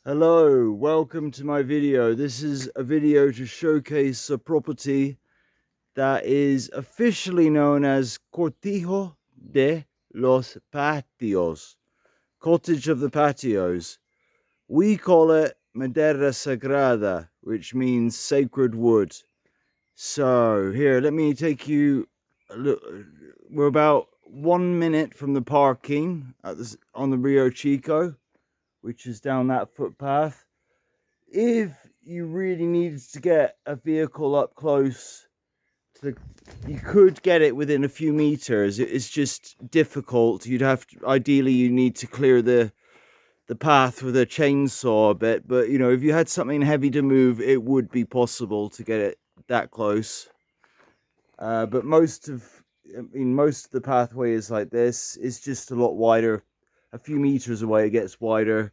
Hello, welcome to my video. This is a video to showcase a property that is officially known as Cortijo de los Patios, Cottage of the Patios. We call it Madera Sagrada, which means sacred wood. So here, let me take you a look. We're about 1 minute from the parking on the Rio Chico, which is down that footpath. If you really needed to get a vehicle up close to you could get it within a few meters. It's just difficult. You'd have to, ideally you need to clear the path with a chainsaw a bit, but if you had something heavy to move, it would be possible to get it that close. But most of the pathway is like this. It's just a lot wider. A few meters away it gets wider,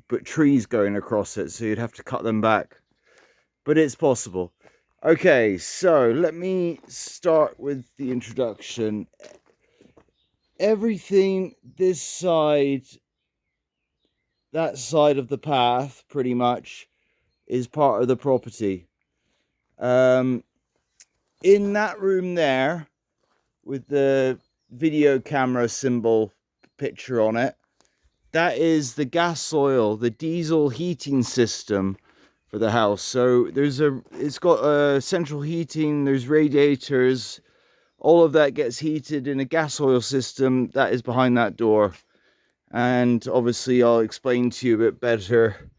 but trees going across it, so you'd have to cut them back, but it's possible. Okay, so let me start with the introduction. Everything this side, that side of the path pretty much is part of the property. In that room there with the video camera symbol picture on it, that is the gas oil, the diesel heating system for the house. So it's got a central heating, there's radiators, all of that gets heated in a gas oil system that is behind that door. And obviously I'll explain to you a bit better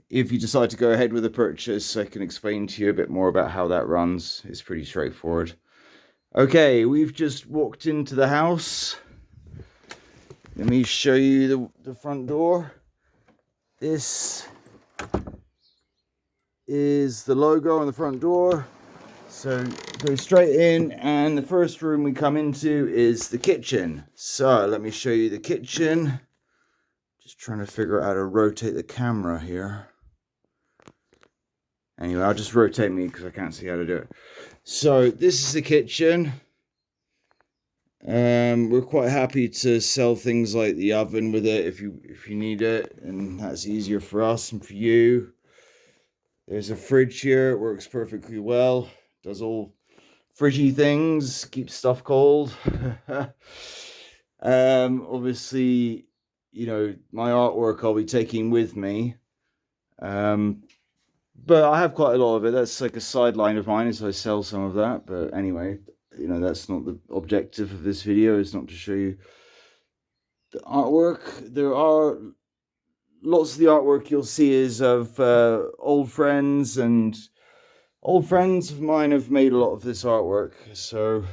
if you decide to go ahead with the purchase. I can explain to you a bit more about how that runs. It's pretty straightforward. Okay, we've just walked into the house. Let me show you the front door. This is the logo on the front door. So go straight in, and the first room we come into is the kitchen. So let me show you the kitchen. Just trying to figure out how to rotate the camera here. Anyway, I'll just rotate me because I can't see how to do it. So this is the kitchen. We're quite happy to sell things like the oven with it if you need it, and that's easier for us and for you. There's a fridge here. It works perfectly well. Does all fridgy things, keeps stuff cold. Obviously, my artwork I'll be taking with me. But I have quite a lot of it. That's like a sideline of mine, as I sell some of that. But anyway, that's not the objective of this video. It's not to show you the artwork. There are lots of the artwork you'll see is of old friends, and old friends of mine have made a lot of this artwork. So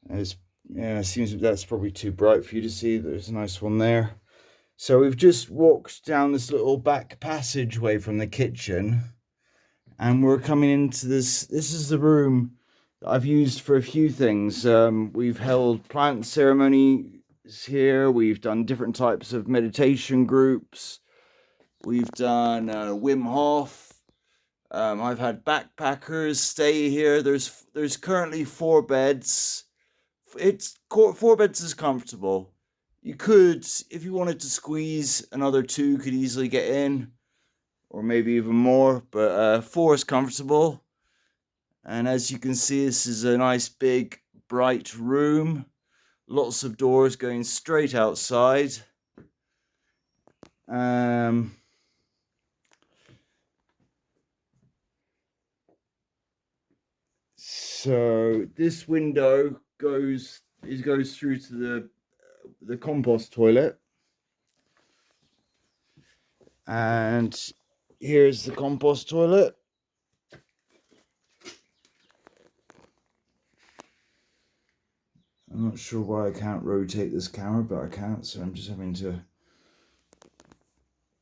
it seems that's probably too bright for you to see. There's a nice one there. So we've just walked down this little back passageway from the kitchen, and we're coming into this. This is the room that I've used for a few things. We've held plant ceremonies here. We've done different types of meditation groups. We've done Wim Hof. I've had backpackers stay here. There's currently 4 beds. 4 beds is comfortable. You could, if you wanted to squeeze another 2, could easily get in, or maybe even more, but 4 is comfortable. And as you can see, this is a nice big bright room. Lots of doors going straight outside. So this window goes through to the compost toilet, and here's the compost toilet. I'm not sure why I can't rotate this camera, but I can't, so I'm just having to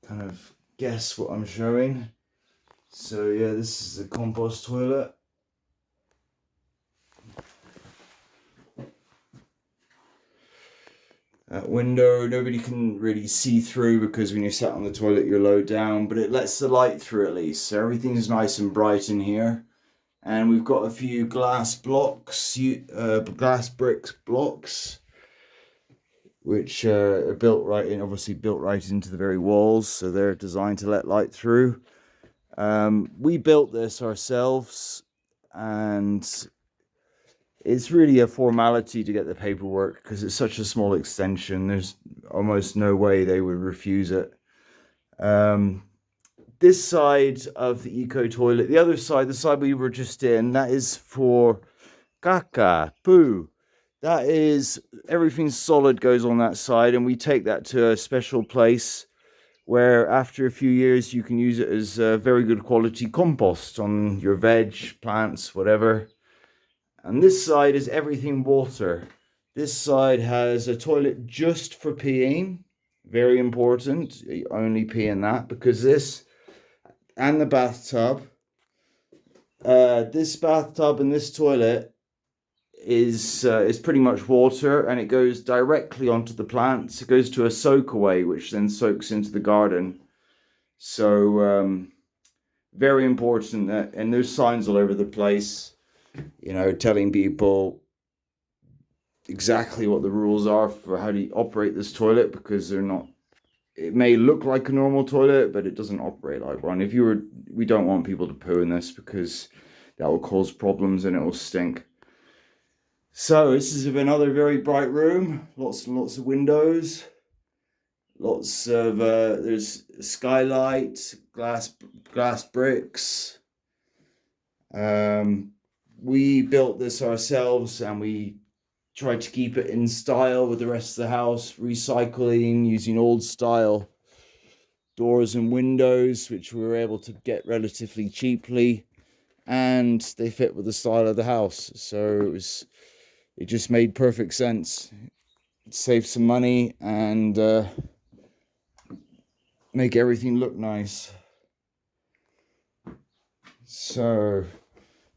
kind of guess what I'm showing. So yeah, this is the compost toilet. That window, nobody can really see through because when you're sat on the toilet, you're low down, but it lets the light through at least. So everything's nice and bright in here. And we've got a few glass blocks, glass bricks blocks, which are built right in, obviously built right into the very walls, so they're designed to let light through. We built this ourselves, and it's really a formality to get the paperwork because it's such a small extension. There's almost no way they would refuse it. This side of the eco toilet, the other side, the side we were just in, that is for caca, poo. That is, everything solid goes on that side, and we take that to a special place where after a few years you can use it as very good quality compost on your veg, plants, whatever. And this side is everything water. This side has a toilet just for peeing. Very important. You only pee in that, because this and the bathtub, this bathtub and this toilet is pretty much water, and it goes directly onto the plants. It goes to a soak away, which then soaks into the garden. So very important. That, and there's signs all over the place, you know, telling people exactly what the rules are for how to operate this toilet, because they're not, it may look like a normal toilet, but it doesn't operate like one. We don't want people to poo in this, because that will cause problems and it will stink. So this is another very bright room, lots and lots of windows, lots of there's skylight, glass bricks. We built this ourselves, and we tried to keep it in style with the rest of the house, recycling, using old style doors and windows, which we were able to get relatively cheaply, and they fit with the style of the house. So it just made perfect sense. Save some money and make everything look nice. So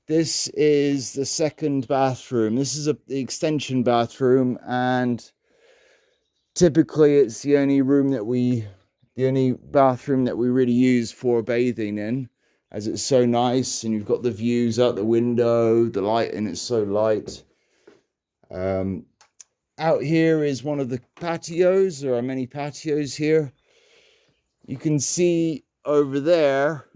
this is the second bathroom. This is the extension bathroom, and typically it's the only bathroom that we really use for bathing in, as it's so nice, and you've got the views out the window, the light, and it's so light. Out here is one of the patios. There are many patios here. You can see over there,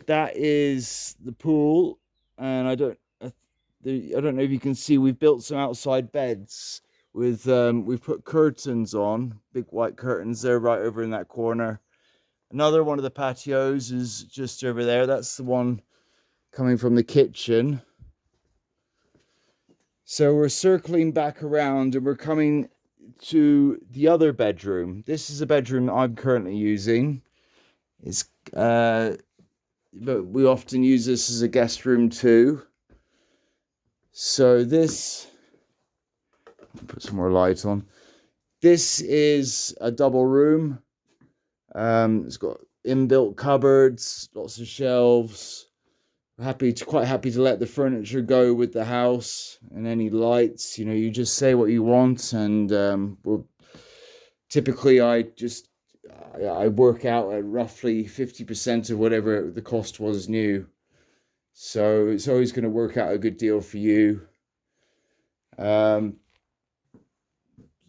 that is the pool, and I don't know if you can see, we've built some outside beds with we've put curtains on, big white curtains there, right over in that corner. Another one of the patios is just over there. That's the one coming from the kitchen. So we're circling back around, and we're coming to the other bedroom. This is a bedroom I'm currently using. It's but we often use this as a guest room too. So this, put some more light on. This is a double room. It's got inbuilt cupboards, lots of shelves. Quite happy to let the furniture go with the house, and any lights, you know, you just say what you want, and typically I work out at roughly 50% of whatever the cost was new. So it's always going to work out a good deal for you.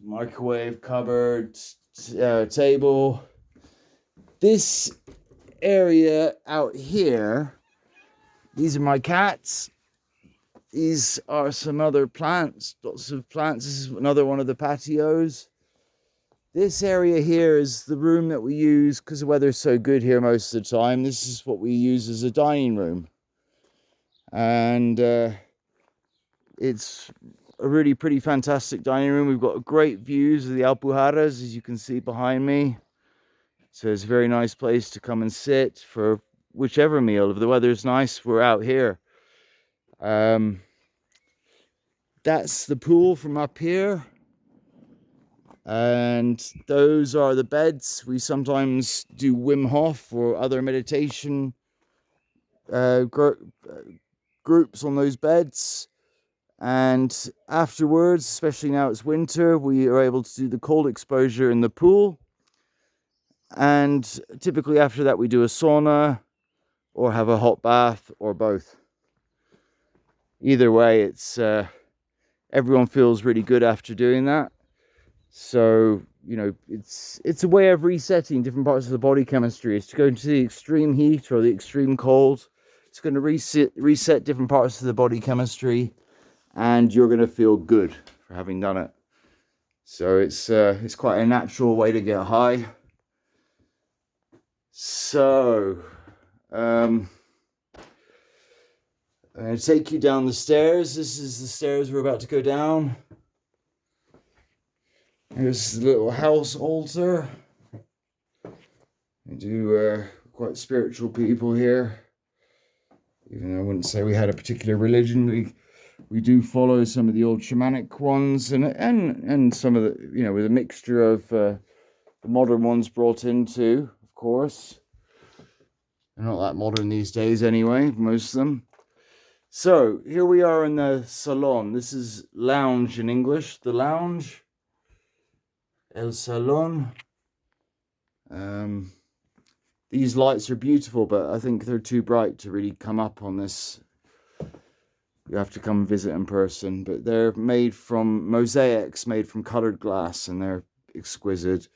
Microwave, cupboard, table. This area out here, these are my cats. These are some other plants, lots of plants. This is another one of the patios. This area here is the room that we use, because the weather's so good here most of the time. This is what we use as a dining room. And it's a really pretty fantastic dining room. We've got great views of the Alpujarras, as you can see behind me. So it's a very nice place to come and sit for whichever meal. If the weather's nice, we're out here. That's the pool from up here. And those are the beds. We sometimes do Wim Hof or other meditation groups on those beds. And afterwards, especially now it's winter, we are able to do the cold exposure in the pool. And typically after that, we do a sauna or have a hot bath, or both. Either way, it's everyone feels really good after doing that. So, you know, it's a way of resetting different parts of the body chemistry. It's to go into the extreme heat or the extreme cold. It's going to reset different parts of the body chemistry, and you're going to feel good for having done it. So it's quite a natural way to get high. So I'm going to take you down the stairs. This is the stairs we're about to go down. Here's the little house altar. We do quite spiritual people here. Even though I wouldn't say we had a particular religion, we do follow some of the old shamanic ones, and some of the, you know, with a mixture of the modern ones brought in too, of course. They're not that modern these days anyway, most of them. So here we are in the salon. This is lounge in English. The lounge, el salon. These lights are beautiful, but I think they're too bright to really come up on this. You have to come visit in person. But they're made from mosaics, made from colored glass, and they're exquisite.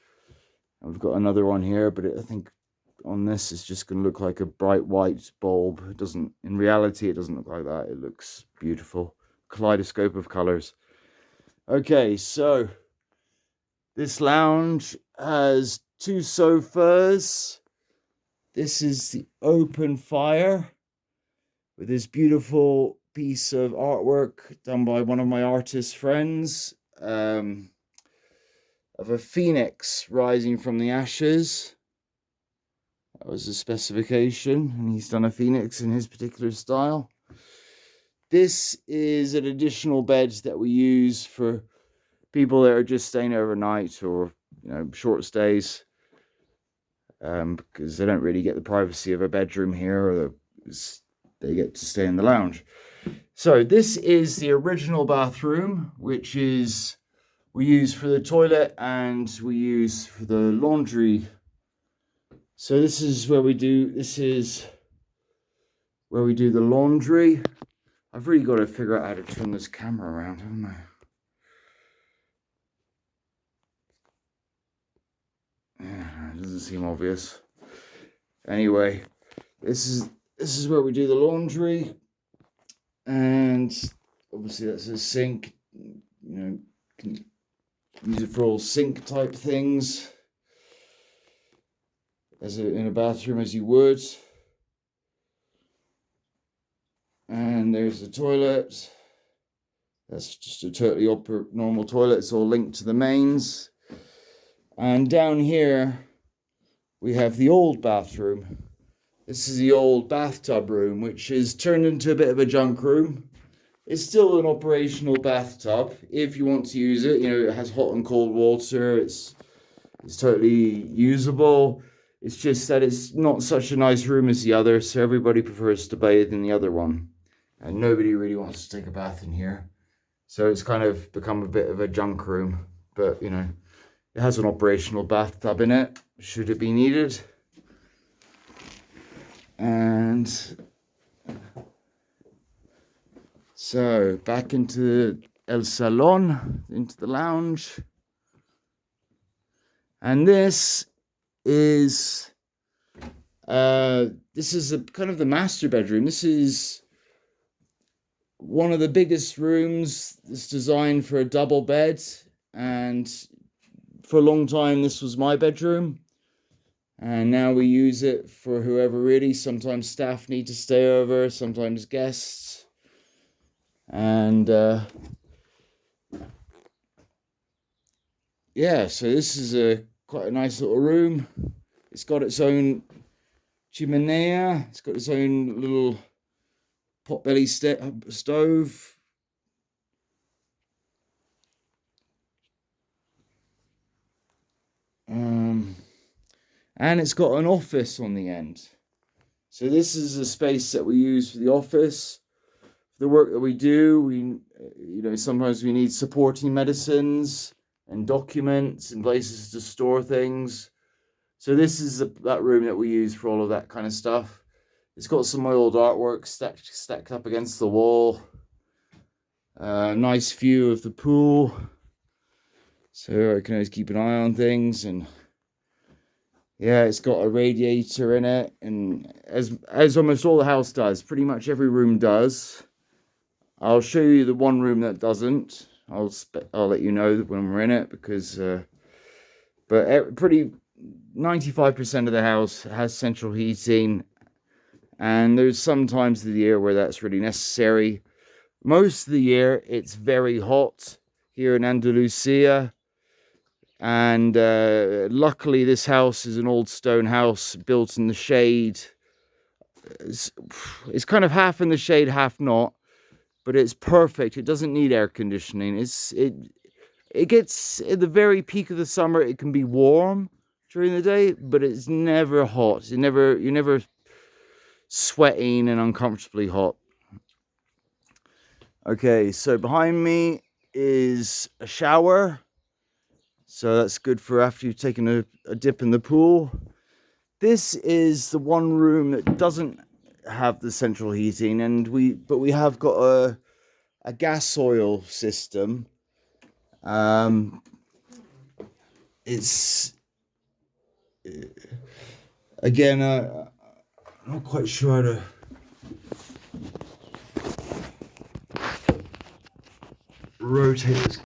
And we've got another one here, but I think on this it's just going to look like a bright white bulb. It doesn't, in reality, it doesn't look like that. It looks beautiful. Kaleidoscope of colors. Okay, so this lounge has 2 sofas. This is the open fire with this beautiful piece of artwork done by one of my artist friends, of a phoenix rising from the ashes. That was the specification, and he's done a phoenix in his particular style. This is an additional bed that we use for people that are just staying overnight, or, you know, short stays. Because they don't really get the privacy of a bedroom here, or they get to stay in the lounge. So this is the original bathroom, which is we use for the toilet and we use for the laundry. So this is where we do the laundry. I've really got to figure out how to turn this camera around, haven't I? Yeah, it doesn't seem obvious. Anyway, this is where we do the laundry, and obviously that's a sink. You know, can use it for all sink type things, in a bathroom as you would. And there's the toilet. That's just a totally normal toilet. It's all linked to the mains. And down here we have the old bathroom. This is the old bathtub room, which is turned into a bit of a junk room. It's still an operational bathtub if you want to use it. You know, it has hot and cold water. It's totally usable. It's just that it's not such a nice room as the other, so everybody prefers to bathe in the other one. And nobody really wants to take a bath in here. So it's kind of become a bit of a junk room. But, you know, it has an operational bathtub in it, should it be needed. And so back into El Salon, into the lounge. And this is kind of the master bedroom. This is one of the biggest rooms. It's designed for a double bed, and for a long time this was my bedroom, and now we use it for whoever really. Sometimes staff need to stay over, sometimes guests, and yeah, so this is quite a nice little room. It's got its own chimenea. It's got its own little potbelly stove. And it's got an office on the end. So this is a space that we use for the office. For the work that we do, you know, sometimes we need supporting medicines and documents and places to store things. So this is that room that we use for all of that kind of stuff. It's got some old artwork stacked up against the wall. Nice view of the pool. so I can always keep an eye on things. And yeah, it's got a radiator in it, and as almost all the house does, pretty much every room does. I'll show you the one room that doesn't. I'll let you know when we're in it, because but pretty 95% of the house has central heating, and there's some times of the year where that's really necessary. Most of the year it's very hot here in Andalusia, and luckily this house is an old stone house built in the shade. It's kind of half in the shade, half not, but it's perfect. It doesn't need air conditioning. It gets at the very peak of the summer, it can be warm during the day, but it's never hot. You're never sweating and uncomfortably hot. Okay, so behind me is a shower. So that's good for after you've taken a dip in the pool. This is the one room that doesn't have the central heating, but we have got a gas oil system. It's again, I'm not quite sure how to rotate this